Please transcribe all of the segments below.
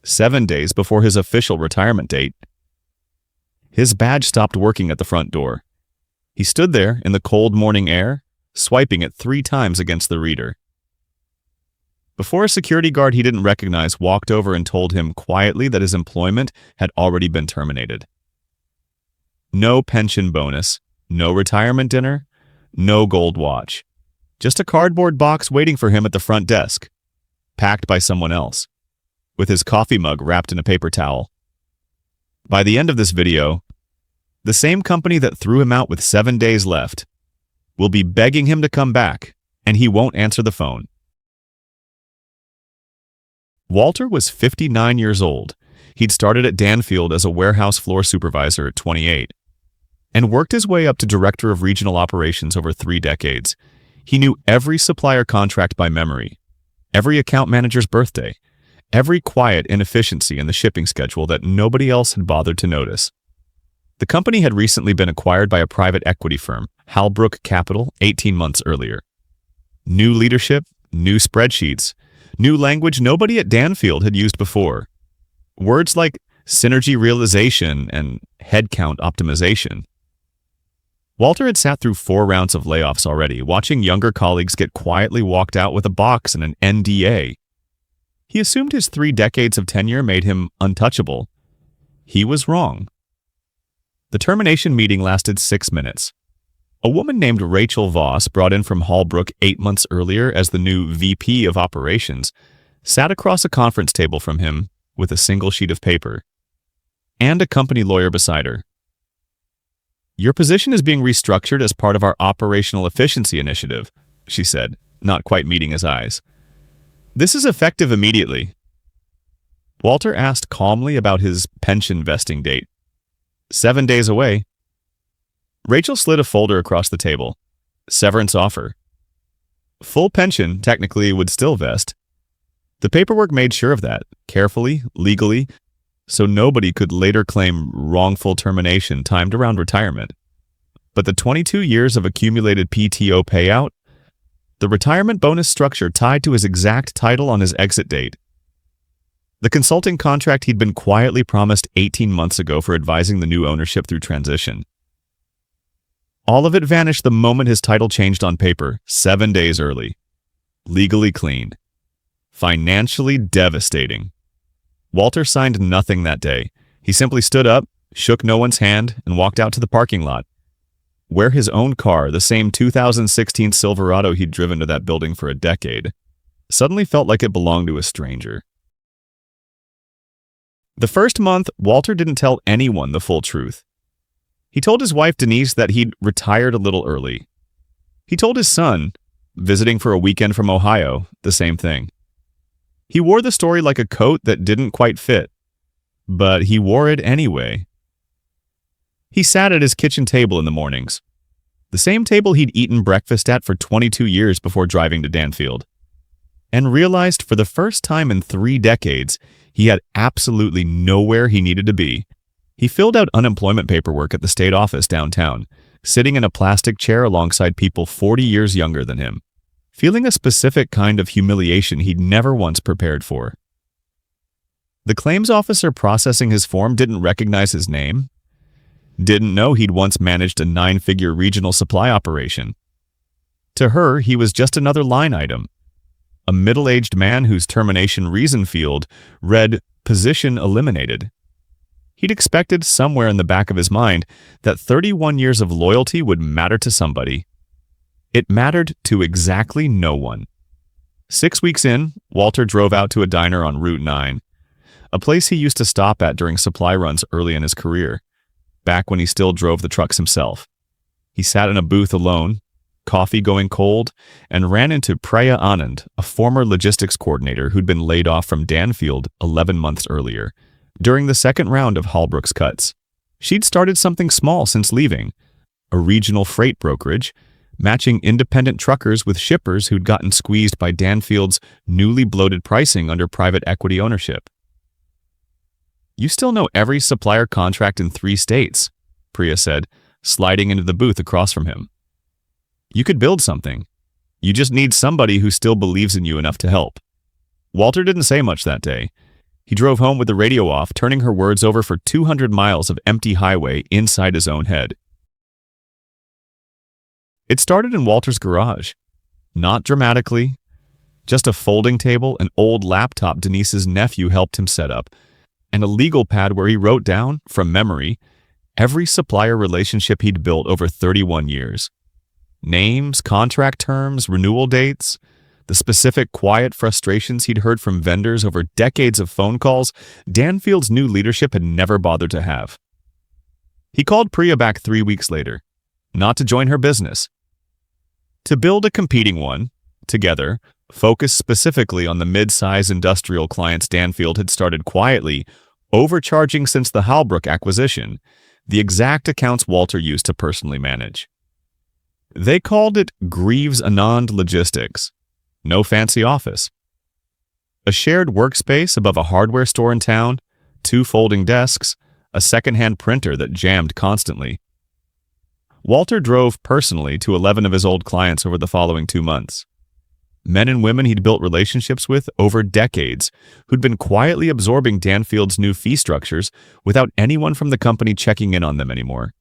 7 days before his official retirement date. His badge stopped working at the front door. He stood there in the cold morning air, swiping it 3 times against the reader. Before a security guard he didn't recognize walked over and told him quietly that his employment had already been terminated. No pension bonus, no retirement dinner, no gold watch. Just a cardboard box waiting for him at the front desk, packed by someone else, with his coffee mug wrapped in a paper towel. By the end of this video, the same company that threw him out with 7 days left will be begging him to come back, and he won't answer the phone. Walter was 59 years old. He'd started at Danfield as a warehouse floor supervisor at 28, and worked his way up to director of regional operations over 3 decades. He knew every supplier contract by memory, every account manager's birthday, every quiet inefficiency in the shipping schedule that nobody else had bothered to notice. The company had recently been acquired by a private equity firm, Halbrook Capital, 18 months earlier. New leadership, new spreadsheets, new language nobody at Danfield had used before. Words like synergy realization and headcount optimization. Walter had sat through 4 rounds of layoffs already, watching younger colleagues get quietly walked out with a box and an NDA. He assumed his 3 decades of tenure made him untouchable. He was wrong. The termination meeting lasted 6 minutes. A woman named Rachel Voss, brought in from Halbrook 8 months earlier as the new VP of Operations, sat across a conference table from him with a single sheet of paper, and a company lawyer beside her. "Your position is being restructured as part of our operational efficiency initiative," she said, not quite meeting his eyes. "This is effective immediately." Walter asked calmly about his pension vesting date. 7 days away. Rachel slid a folder across the table. Severance offer. Full pension, technically, would still vest. The paperwork made sure of that, carefully, legally, so nobody could later claim wrongful termination timed around retirement. But the 22 years of accumulated PTO payout, the retirement bonus structure tied to his exact title on his exit date, the consulting contract he'd been quietly promised 18 months ago for advising the new ownership through transition. All of it vanished the moment his title changed on paper, 7 days early. Legally clean. Financially devastating. Walter signed nothing that day. He simply stood up, shook no one's hand, and walked out to the parking lot, where his own car, the same 2016 Silverado he'd driven to that building for a decade, suddenly felt like it belonged to a stranger. The first month, Walter didn't tell anyone the full truth. He told his wife Denise that he'd retired a little early. He told his son, visiting for a weekend from Ohio, the same thing. He wore the story like a coat that didn't quite fit, but he wore it anyway. He sat at his kitchen table in the mornings, the same table he'd eaten breakfast at for 22 years before driving to Danfield, and realized for the first time in 3 decades he had absolutely nowhere he needed to be. He filled out unemployment paperwork at the state office downtown, sitting in a plastic chair alongside people 40 years younger than him, feeling a specific kind of humiliation he'd never once prepared for. The claims officer processing his form didn't recognize his name, didn't know he'd once managed a 9-figure regional supply operation. To her, he was just another line item, a middle-aged man whose termination reason field read "position eliminated." He'd expected somewhere in the back of his mind that 31 years of loyalty would matter to somebody. It mattered to exactly no one. 6 weeks in, Walter drove out to a diner on Route 9, a place he used to stop at during supply runs early in his career, back when he still drove the trucks himself. He sat in a booth alone, coffee going cold, and ran into Priya Anand, a former logistics coordinator who'd been laid off from Danfield 11 months earlier, during the second round of Halbrook's cuts. She'd started something small since leaving, a regional freight brokerage, matching independent truckers with shippers who'd gotten squeezed by Danfield's newly bloated pricing under private equity ownership. "You still know every supplier contract in 3 states, Priya said, sliding into the booth across from him. "You could build something. You just need somebody who still believes in you enough to help." Walter didn't say much that day. He drove home with the radio off, turning her words over for 200 miles of empty highway inside his own head. It started in Walter's garage. Not dramatically, just a folding table, an old laptop Denise's nephew helped him set up, and a legal pad where he wrote down, from memory, every supplier relationship he'd built over 31 years. Names, contract terms, renewal dates, the specific quiet frustrations he'd heard from vendors over decades of phone calls Danfield's new leadership had never bothered to have. He called Priya back 3 weeks later, not to join her business, to build a competing one, together, focused specifically on the mid-size industrial clients Danfield had started quietly, overcharging since the Halbrook acquisition, the exact accounts Walter used to personally manage. They called it Greaves Anand Logistics. No fancy office. A shared workspace above a hardware store in town, 2 folding desks, a second-hand printer that jammed constantly. Walter drove personally to 11 of his old clients over the following 2 months. Men and women he'd built relationships with over decades, who'd been quietly absorbing Danfield's new fee structures without anyone from the company checking in on them anymore.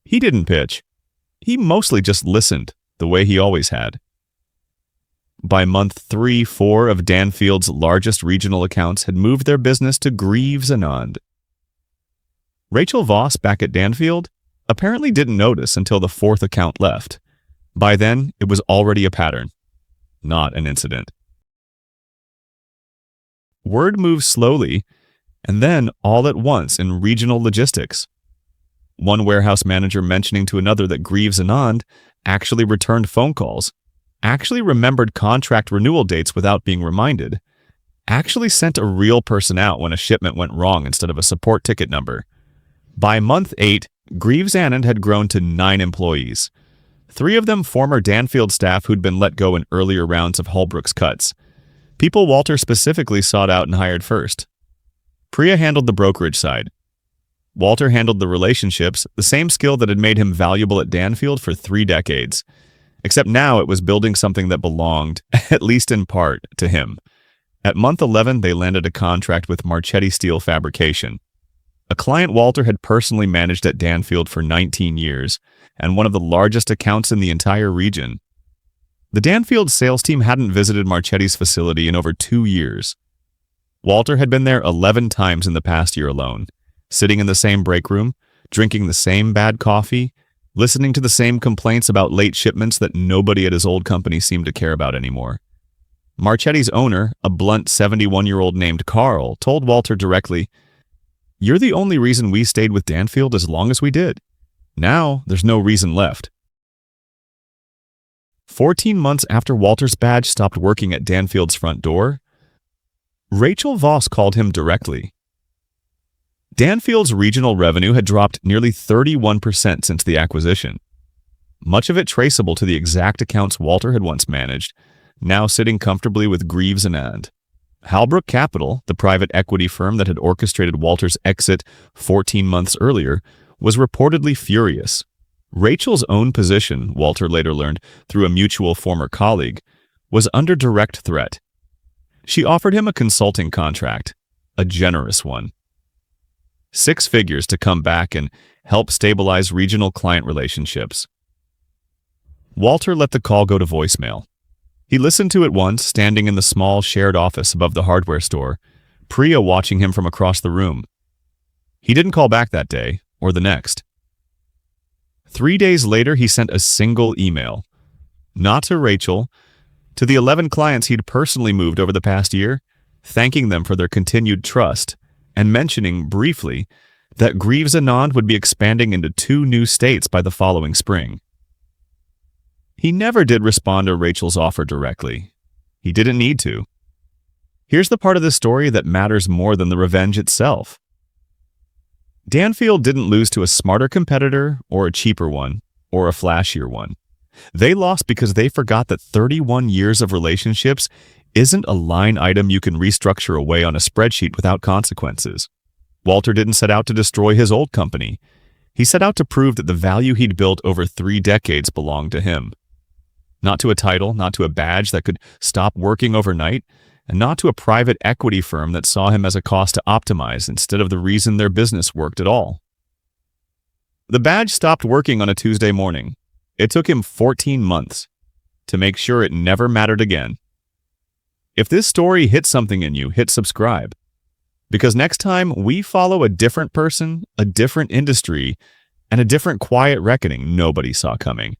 He didn't pitch. He mostly just listened, the way he always had. By month 3-4 of Danfield's largest regional accounts had moved their business to Greaves Anand. Rachel Voss back at Danfield apparently didn't notice until the 4th account left. By then, it was already a pattern, not an incident. Word moved slowly, and then all at once in regional logistics. One warehouse manager mentioning to another that Greaves Anand actually returned phone calls, actually remembered contract renewal dates without being reminded, actually sent a real person out when a shipment went wrong instead of a support ticket number. By month 8, Greaves Anand had grown to 9 employees. 3 of them former Danfield staff who'd been let go in earlier rounds of Holbrook's cuts. People Walter specifically sought out and hired first. Priya handled the brokerage side. Walter handled the relationships, the same skill that had made him valuable at Danfield for 3 decades. Except now it was building something that belonged, at least in part, to him. At month 11, they landed a contract with Marchetti Steel Fabrication, a client Walter had personally managed at Danfield for 19 years, and one of the largest accounts in the entire region. The Danfield sales team hadn't visited Marchetti's facility in over 2 years. Walter had been there 11 times in the past year alone, sitting in the same break room, drinking the same bad coffee, listening to the same complaints about late shipments that nobody at his old company seemed to care about anymore. Marchetti's owner, a blunt 71-year-old named Carl, told Walter directly, "You're the only reason we stayed with Danfield as long as we did. Now, there's no reason left." 14 months after Walter's badge stopped working at Danfield's front door, Rachel Voss called him directly. Danfield's regional revenue had dropped nearly 31% since the acquisition, much of it traceable to the exact accounts Walter had once managed, now sitting comfortably with Greaves Anand. Halbrook Capital, the private equity firm that had orchestrated Walter's exit 14 months earlier, was reportedly furious. Rachel's own position, Walter later learned through a mutual former colleague, was under direct threat. She offered him a consulting contract, a generous one. 6 figures to come back and help stabilize regional client relationships. Walter let the call go to voicemail. He listened to it once, standing in the small shared office above the hardware store, Priya watching him from across the room. He didn't call back that day, or the next. 3 days later, he sent a single email. Not to Rachel, to the 11 clients he'd personally moved over the past year, thanking them for their continued trust, and mentioning, briefly, that Greaves Anand would be expanding into 2 new states by the following spring. He never did respond to Rachel's offer directly. He didn't need to. Here's the part of the story that matters more than the revenge itself. Danfield didn't lose to a smarter competitor, or a cheaper one, or a flashier one. They lost because they forgot that 31 years of relationships isn't a line item you can restructure away on a spreadsheet without consequences. Walter didn't set out to destroy his old company. He set out to prove that the value he'd built over 3 decades belonged to him. Not to a title, not to a badge that could stop working overnight, and not to a private equity firm that saw him as a cost to optimize instead of the reason their business worked at all. The badge stopped working on a Tuesday morning. It took him 14 months to make sure it never mattered again. If this story hit something in you, hit subscribe. Because next time we follow a different person, a different industry, and a different quiet reckoning nobody saw coming.